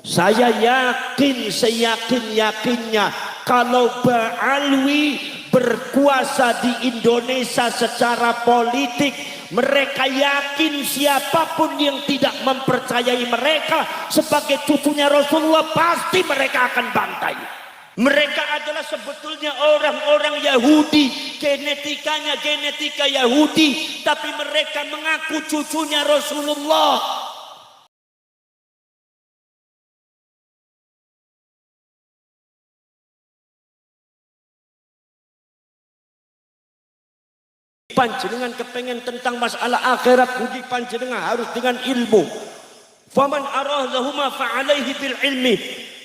Saya yakin seyakin-yakinnya kalau Ba'alwi berkuasa di Indonesia secara politik, mereka yakin siapapun yang tidak mempercayai mereka sebagai cucunya Rasulullah pasti mereka akan bantai. Mereka adalah sebetulnya orang-orang Yahudi, genetikanya genetika Yahudi, tapi mereka mengaku cucunya Rasulullah. Panjenengan kepengen tentang masalah akhirat, budi panjenengan harus dengan ilmu. Faman aradahuma fa'alaihi bil ilmi.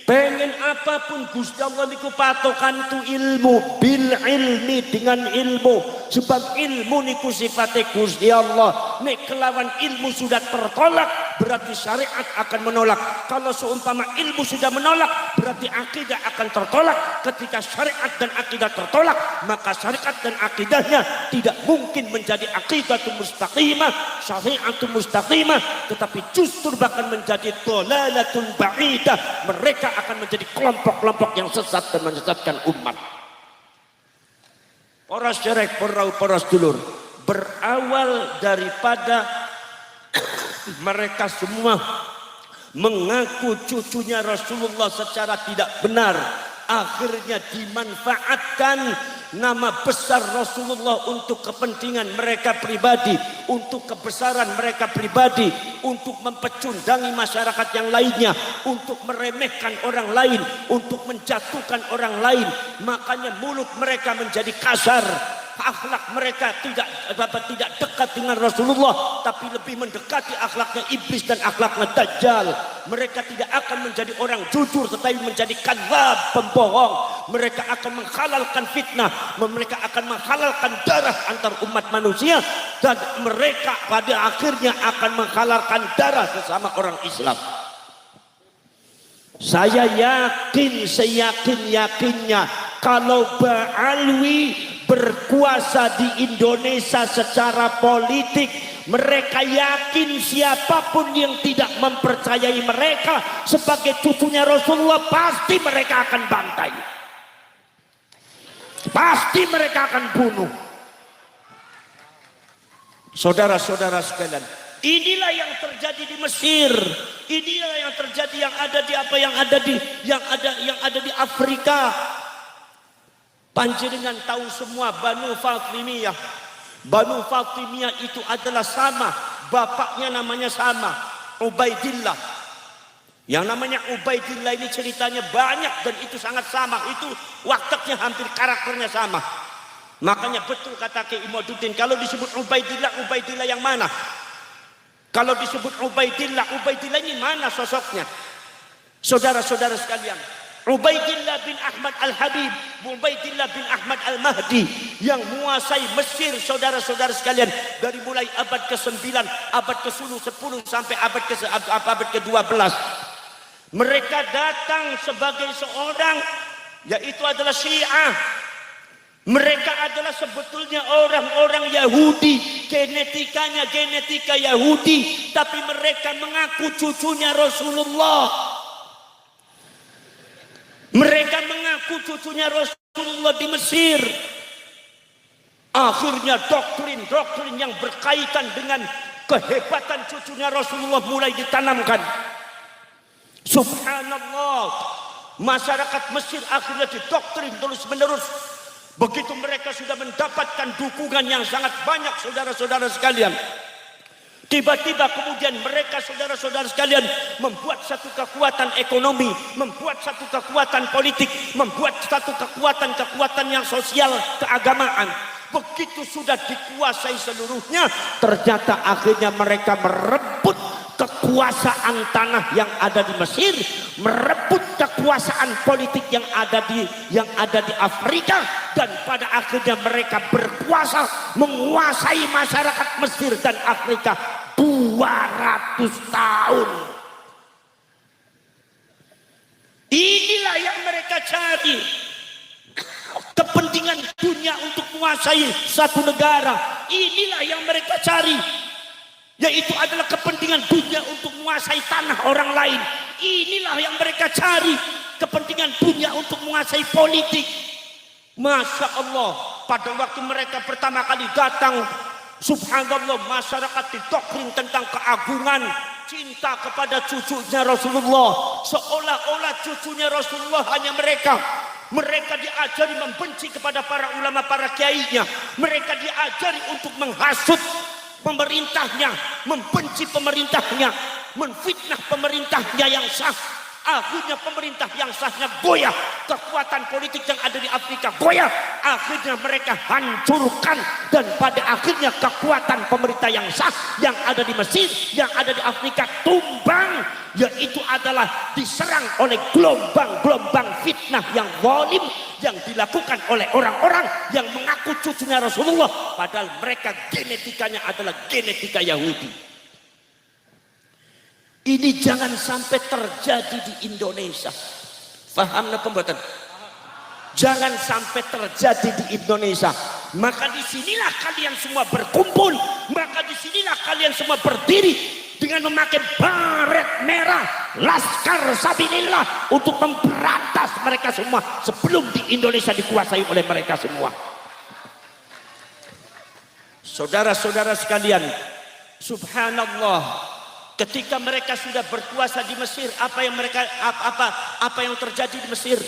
Pengen apapun Gusti Allah niku patokan itu ilmu, bil ilmi, dengan ilmu. Sebab ilmu niku sifatnya Gusti Allah. Nek kelawan ilmu sudah tertolak, berarti syariat akan menolak. Kalau seumpama ilmu sudah menolak, berarti akidah akan tertolak. Ketika syariat dan akidah tertolak, maka syariat dan akidahnya tidak mungkin menjadi aqidatul mustaqimah, syariatul mustaqimah, tetapi justru bahkan menjadi dhalalatul ba'idah. Mereka akan menjadi kelompok-kelompok yang sesat dan menyesatkan umat. Poros cerek, poros dulur, berawal daripada mereka semua mengaku cucunya Rasulullah secara tidak benar, akhirnya dimanfaatkan nama besar Rasulullah untuk kepentingan mereka pribadi, untuk kebesaran mereka pribadi, untuk mempecundangi masyarakat yang lainnya, untuk meremehkan orang lain, untuk menjatuhkan orang lain. Makanya mulut mereka menjadi kasar, akhlak mereka tidak dekat dengan Rasulullah, tapi lebih mendekati akhlaknya iblis dan akhlaknya Dajjal. Mereka tidak akan menjadi orang jujur, tetapi menjadi kadzab, pembohong. Mereka akan menghalalkan fitnah, mereka akan menghalalkan darah antar umat manusia, dan mereka pada akhirnya akan menghalalkan darah sesama orang Islam. Saya yakin seyakin-yakinnya kalau Ba'alwi berkuasa di Indonesia secara politik, mereka yakin siapapun yang tidak mempercayai mereka sebagai cucunya Rasulullah pasti mereka akan bantai, pasti mereka akan bunuh. Saudara-saudara sekalian, inilah yang terjadi di Mesir, inilah yang terjadi yang ada di Afrika. Panjenengan tahu semua Banu Fatimiyah. Banu Fatimiyah itu adalah sama, bapaknya namanya sama, Ubaidillah. Yang namanya Ubaidillah ini ceritanya banyak dan itu sangat sama, itu wataknya hampir karakternya sama. Makanya betul kata Ki Imaduddin, kalau disebut Ubaidillah, Ubaidillah yang mana? Kalau disebut Ubaidillah, Ubaidillah ini mana sosoknya? Saudara-saudara sekalian, Ubaidillah bin Ahmad al-Habib, Ubaidillah bin Ahmad al-Mahdi yang menguasai Mesir, saudara-saudara sekalian, dari mulai abad ke-9, abad ke-10 sampai abad ke-12. Mereka datang sebagai seorang, yaitu adalah Syiah. Mereka adalah sebetulnya orang-orang Yahudi, genetikanya genetika Yahudi, tapi mereka mengaku cucunya Rasulullah. Mereka mengaku cucunya Rasulullah di Mesir. Akhirnya doktrin yang berkaitan dengan kehebatan cucunya Rasulullah mulai ditanamkan. Subhanallah, masyarakat Mesir akhirnya didoktrin terus-menerus. Begitu mereka sudah mendapatkan dukungan yang sangat banyak, saudara-saudara sekalian, tiba-tiba kemudian mereka, saudara-saudara sekalian, membuat satu kekuatan ekonomi, membuat satu kekuatan politik, membuat satu kekuatan yang sosial, keagamaan. Begitu sudah dikuasai seluruhnya, ternyata akhirnya mereka merebut kekuasaan tanah yang ada di Mesir, merebut kekuasaan politik yang ada di Afrika, dan pada akhirnya mereka berkuasa menguasai masyarakat Mesir dan Afrika 200 tahun. Inilah yang mereka cari, kepentingan dunia untuk menguasai satu negara. Inilah yang mereka cari, yaitu adalah kepentingan dunia untuk menguasai tanah orang lain. inilah yang mereka cari, kepentingan dunia untuk menguasai politik. Masya Allah, pada waktu mereka pertama kali datang, subhanallah, masyarakat didoktrin tentang keagungan cinta kepada cucunya Rasulullah, seolah-olah cucunya Rasulullah hanya mereka. Mereka diajari membenci kepada para ulama, para kiainya. Mereka diajari untuk menghasut pemerintahnya, membenci pemerintahnya, menfitnah pemerintahnya yang sah. Akhirnya pemerintah yang sahnya goyah, kekuatan politik yang ada di Afrika goyah, akhirnya mereka hancurkan, dan pada akhirnya kekuatan pemerintah yang sah yang ada di Mesir, yang ada di Afrika tumbang, yaitu adalah diserang oleh gelombang-gelombang fitnah yang zalim yang dilakukan oleh orang-orang yang mengaku cucunya Rasulullah, padahal mereka genetikanya adalah genetika Yahudi. Ini jangan sampai terjadi di Indonesia. Faham na pembuatan? Jangan sampai terjadi di Indonesia. Maka disinilah kalian semua berkumpul. Maka disinilah kalian semua berdiri dengan memakai baret merah, Laskar Sabilillah, untuk memberantas mereka semua sebelum di Indonesia dikuasai oleh mereka semua. Saudara-saudara sekalian, subhanallah. Ketika mereka sudah berkuasa di Mesir, apa yang terjadi di Mesir?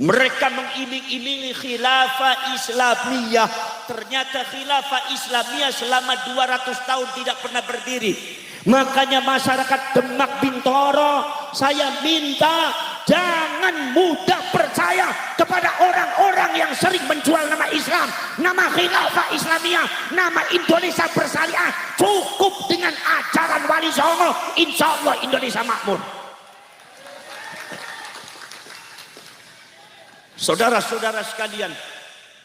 Mereka mengiming-imingi khilafah Islamiyah. Ternyata khilafah Islamiyah selama 200 tahun tidak pernah berdiri. Makanya masyarakat Demak Bintoro, saya minta jangan mudah percaya kepada orang-orang yang sering menjual nama Islam, nama khilafah Islamiyah, nama Indonesia bersyariah. Cukup dengan ajaran Wali Songo, insya Allah Indonesia makmur. Saudara-saudara sekalian,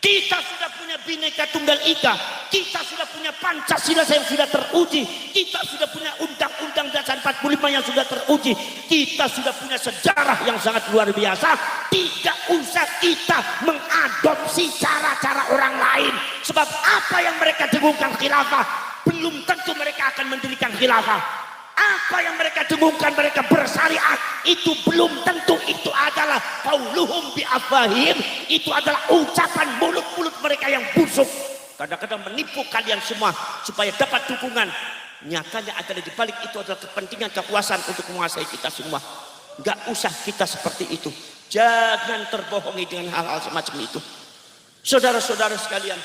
kita sudah punya Bhinneka Tunggal Ika, kita sudah punya Pancasila yang sudah teruji, kita sudah punya Undang-Undang Dasar 45 yang sudah teruji, kita sudah punya sejarah yang sangat luar biasa. Tidak usah kita mengadopsi cara-cara orang lain. Sebab apa yang mereka dengungkan khilafah, belum tentu mereka akan mendirikan khilafah. Apa yang mereka dengungkan, mereka bersyariat, itu belum tentu itu adalah qauluhum bi afwahihim, itu adalah ucapan mulut-mulut mereka yang busuk. Kadang-kadang menipu kalian semua supaya dapat dukungan. Nyatanya adalah di balik itu adalah kepentingan kekuasaan untuk menguasai kita semua. Enggak usah kita seperti itu. Jangan terbohongi dengan hal-hal semacam itu. Saudara-saudara sekalian,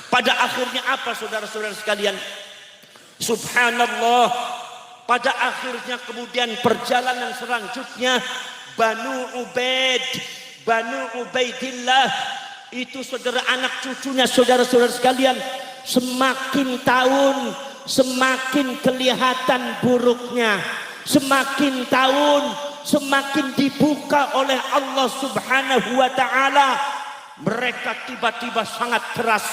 pada akhirnya apa saudara-saudara sekalian? Subhanallah, pada akhirnya kemudian perjalanan selanjutnya Banu Ubaidillah itu saudara anak cucunya saudara-saudara sekalian, semakin tahun semakin kelihatan buruknya, semakin tahun semakin dibuka oleh Allah Subhanahu wa ta'ala. Mereka tiba-tiba sangat keras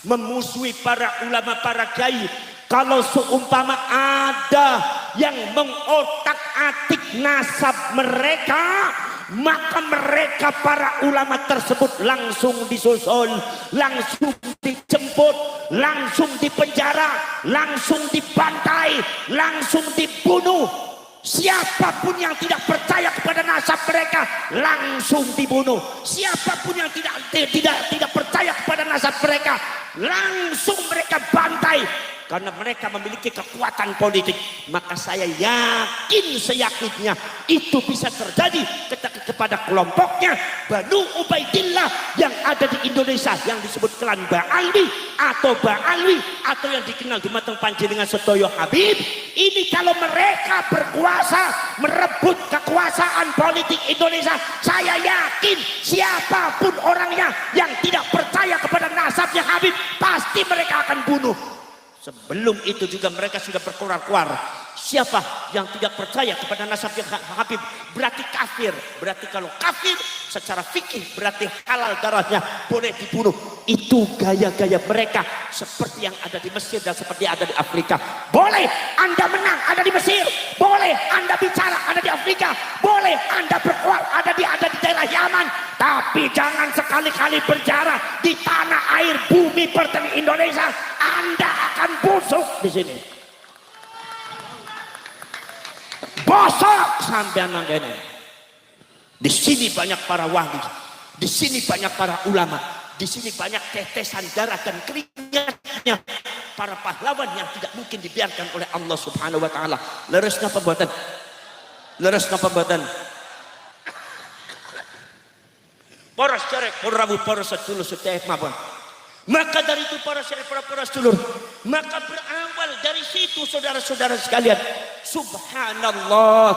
memusuhi para ulama, para kiai. Kalau seumpama ada yang mengotak-atik nasab mereka, maka mereka para ulama tersebut langsung disusul, langsung dijemput, langsung dipenjara, langsung dibantai, langsung dibunuh. Siapapun yang tidak percaya kepada nasab mereka langsung dibunuh. Siapapun yang tidak percaya kepada nasab mereka langsung mereka bantai. Karena mereka memiliki kekuatan politik. Maka saya yakin seyakinnya itu bisa terjadi kepada kelompoknya Banu Ubaidillah yang ada di Indonesia, yang disebut klan Ba'alwi atau Ba'alwi, atau yang dikenal di Mateng Panjenengan Sedoyo Habib. Ini kalau mereka berkuasa, merebut kekuasaan politik Indonesia, saya yakin siapapun orangnya yang tidak percaya kepada nasabnya Habib, pasti mereka akan bunuh. Sebelum itu juga mereka sudah berkoar-koar. Siapa yang tidak percaya kepada nasabnya Habib berarti kafir. Berarti kalau kafir secara fikih berarti halal darahnya, boleh dibunuh. Itu gaya-gaya mereka seperti yang ada di Mesir dan seperti yang ada di Afrika. Boleh Anda menang ada di Mesir, boleh Anda bicara ada di Afrika, boleh Anda berkuat ada di daerah Yaman, tapi jangan sekali-kali berbicara di tanah air bumi pertiwi Indonesia. Anda akan busuk di sini. Bosok sampean nangkene. Di sini banyak para wali, di sini banyak para ulama, di sini banyak tetesan darah dan keringatnya para pahlawan yang tidak mungkin dibiarkan oleh Allah Subhanahu wa taala. Leresna pembuatan. Leresna pembuatan. Poros cerek, porabu poros sedulur sedaya mawon. Maka dari itu para syekh, para sedulur, maka berawal dari situ saudara-saudara sekalian. Subhanallah.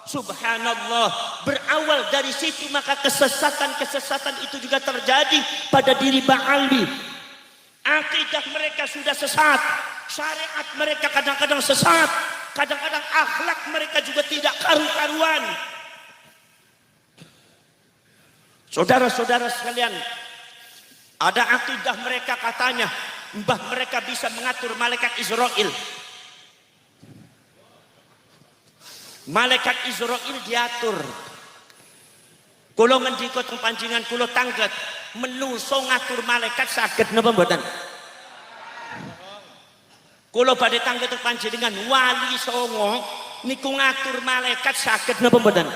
Subhanallah, berawal dari situ maka kesesatan-kesesatan itu juga terjadi pada diri Ba'ali. Akidah mereka sudah sesat, syariat mereka kadang-kadang sesat, kadang-kadang akhlak mereka juga tidak karu-karuan. Saudara-saudara sekalian, ada akidah mereka katanya mbah mereka bisa mengatur malaikat Israel. Malaikat Israel diatur. Kula ngendika teng panjenengan kula tanglet menungso ngatur malaikat saged napa mboten? Kula badhe tanglet teng panjenengan wali songo niku ngatur malaikat saged napa mboten?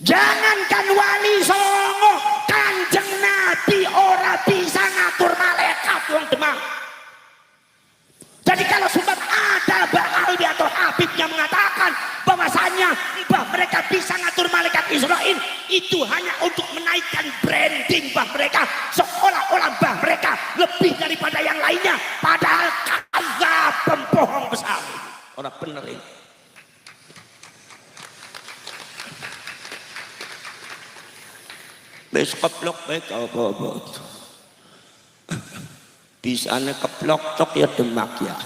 Jangankan wali songo, Kanjeng Nabi ora bisa ngatur malaikat wong Demang. Jadi kalau sudah ada Ba'ali atau Habib yang mengatakan bahwasanya mbah mereka bisa ngatur malaikat Israel, itu hanya untuk menaikkan branding mbah mereka, seolah-olah mbah mereka lebih daripada yang lainnya, padahal kadzab, pembohong besar. Orang bener ini. Wis keplok baik apa-apa. Bisane keplok tok ya Demak ya.